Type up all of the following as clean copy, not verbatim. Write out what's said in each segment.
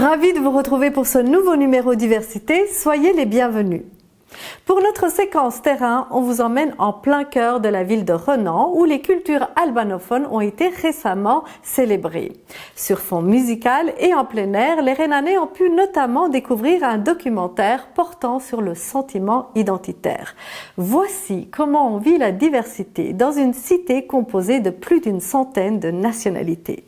Ravi de vous retrouver pour ce nouveau numéro Diversité, soyez les bienvenus. Pour notre séquence terrain, on vous emmène en plein cœur de la ville de Renan où les cultures albanophones ont été récemment célébrées. Sur fond musical et en plein air, les Renanais ont pu notamment découvrir un documentaire portant sur le sentiment identitaire. Voici comment on vit la diversité dans une cité composée de plus d'une centaine de nationalités.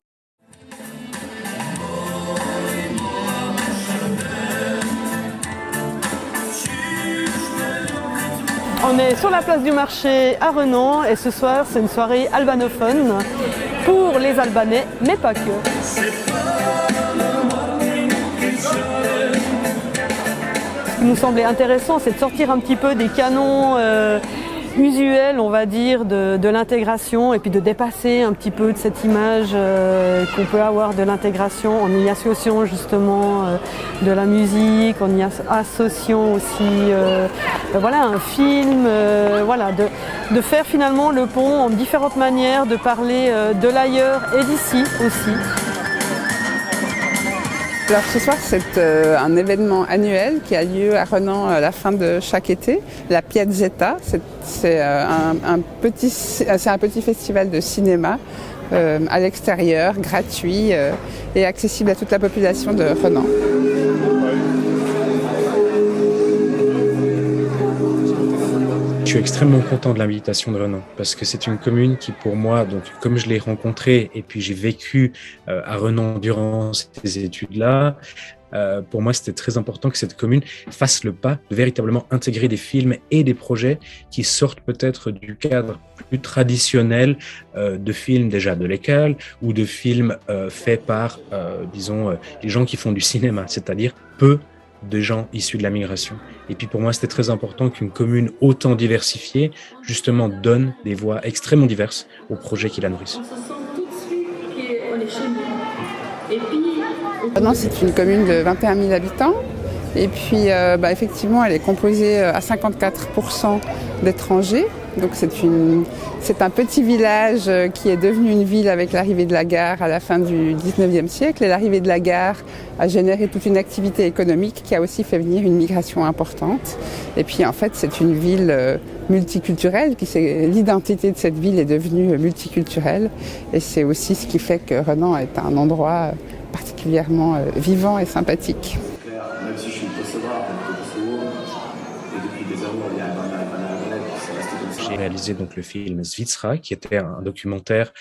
On est sur la place du marché à Renan et ce soir c'est une soirée albanophone pour les Albanais, mais pas que. Ce qui nous semblait intéressant, c'est de sortir un petit peu des canons usuels, on va dire, de l'intégration et puis de dépasser un petit peu de cette image qu'on peut avoir de l'intégration en y associant justement de la musique, en y associant aussi voilà, un film, voilà, de faire finalement le pont en différentes manières de parler de l'ailleurs et d'ici aussi. Alors ce soir, c'est un événement annuel qui a lieu à Renan à la fin de chaque été, la Piazzetta. C'est un petit festival de cinéma à l'extérieur, gratuit et accessible à toute la population de Renan. Je suis extrêmement content de l'invitation de Renan parce que c'est une commune qui pour moi, donc comme je l'ai rencontré et puis j'ai vécu à Renan durant ces études-là, pour moi c'était très important que cette commune fasse le pas de véritablement intégrer des films et des projets qui sortent peut-être du cadre plus traditionnel de films déjà de l'école ou de films faits par, disons, les gens qui font du cinéma, c'est-à-dire peu de gens issus de la migration. Et puis pour moi, c'était très important qu'une commune autant diversifiée, justement, donne des voix extrêmement diverses aux projets qui la nourrissent. On se sent tout de suite qu'on est chez nous. Et puis... Renan, c'est une commune de 21 000 habitants. Et puis, effectivement, elle est composée à 54% d'étrangers. Donc c'est un petit village qui est devenu une ville avec l'arrivée de la gare à la fin du 19e siècle. Et l'arrivée de la gare a généré toute une activité économique qui a aussi fait venir une migration importante. Et puis en fait, c'est une ville multiculturelle. L'identité de cette ville est devenue multiculturelle. Et c'est aussi ce qui fait que Renan est un endroit particulièrement vivant et sympathique. Même si je suis Kosovar, et depuis des années, il y a c'est resté comme ça. J'ai réalisé donc le film Zvitsra, qui était un documentaire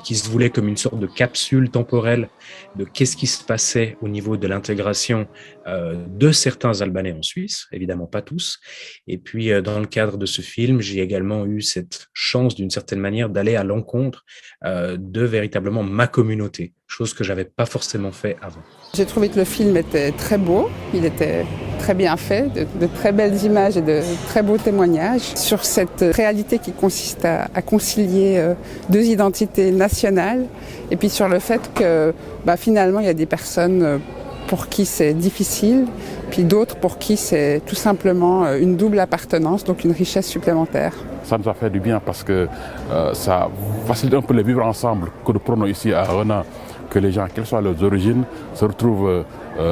qui se voulait comme une sorte de capsule temporelle de qu'est-ce qui se passait au niveau de l'intégration de certains Albanais en Suisse, évidemment pas tous. Et puis dans le cadre de ce film, j'ai également eu cette chance d'une certaine manière d'aller à l'encontre de véritablement ma communauté, chose que j'avais pas forcément fait avant. J'ai trouvé que le film était très beau, il était très bien fait, de très belles images et de très beaux témoignages sur cette réalité qui consiste à concilier deux identités nationales et puis sur le fait que finalement il y a des personnes pour qui c'est difficile, puis d'autres pour qui c'est tout simplement une double appartenance, donc une richesse supplémentaire. Ça nous a fait du bien parce que ça facilite un peu le vivre ensemble que nous prenons ici à Renan, que les gens, quelles soient leurs origines, se retrouvent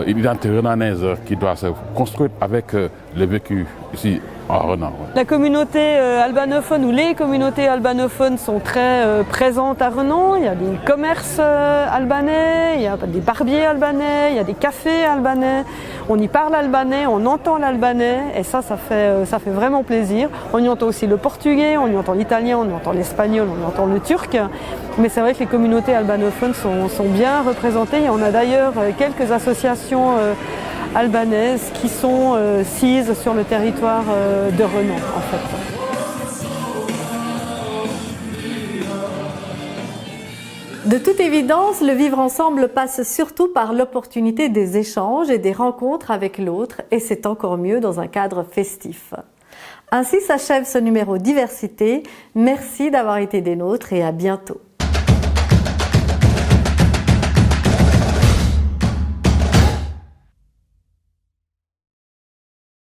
une identité renanaise qui doit se construire avec le vécu ici à Renan. La communauté albanophone ou les communautés albanophones sont très présentes à Renan. Il y a des commerces albanais, il y a des barbiers albanais, il y a des cafés albanais. On y parle albanais, on entend l'albanais et ça fait vraiment plaisir. On y entend aussi le portugais, on y entend l'italien, on y entend l'espagnol, on y entend le turc. Mais c'est vrai que les communautés albanophones sont bien représentées. Et on a d'ailleurs quelques associations albanaises qui sont sises sur le territoire de Renan en fait. De toute évidence, le vivre ensemble passe surtout par l'opportunité des échanges et des rencontres avec l'autre, et c'est encore mieux dans un cadre festif. Ainsi s'achève ce numéro Diversité. Merci d'avoir été des nôtres et à bientôt.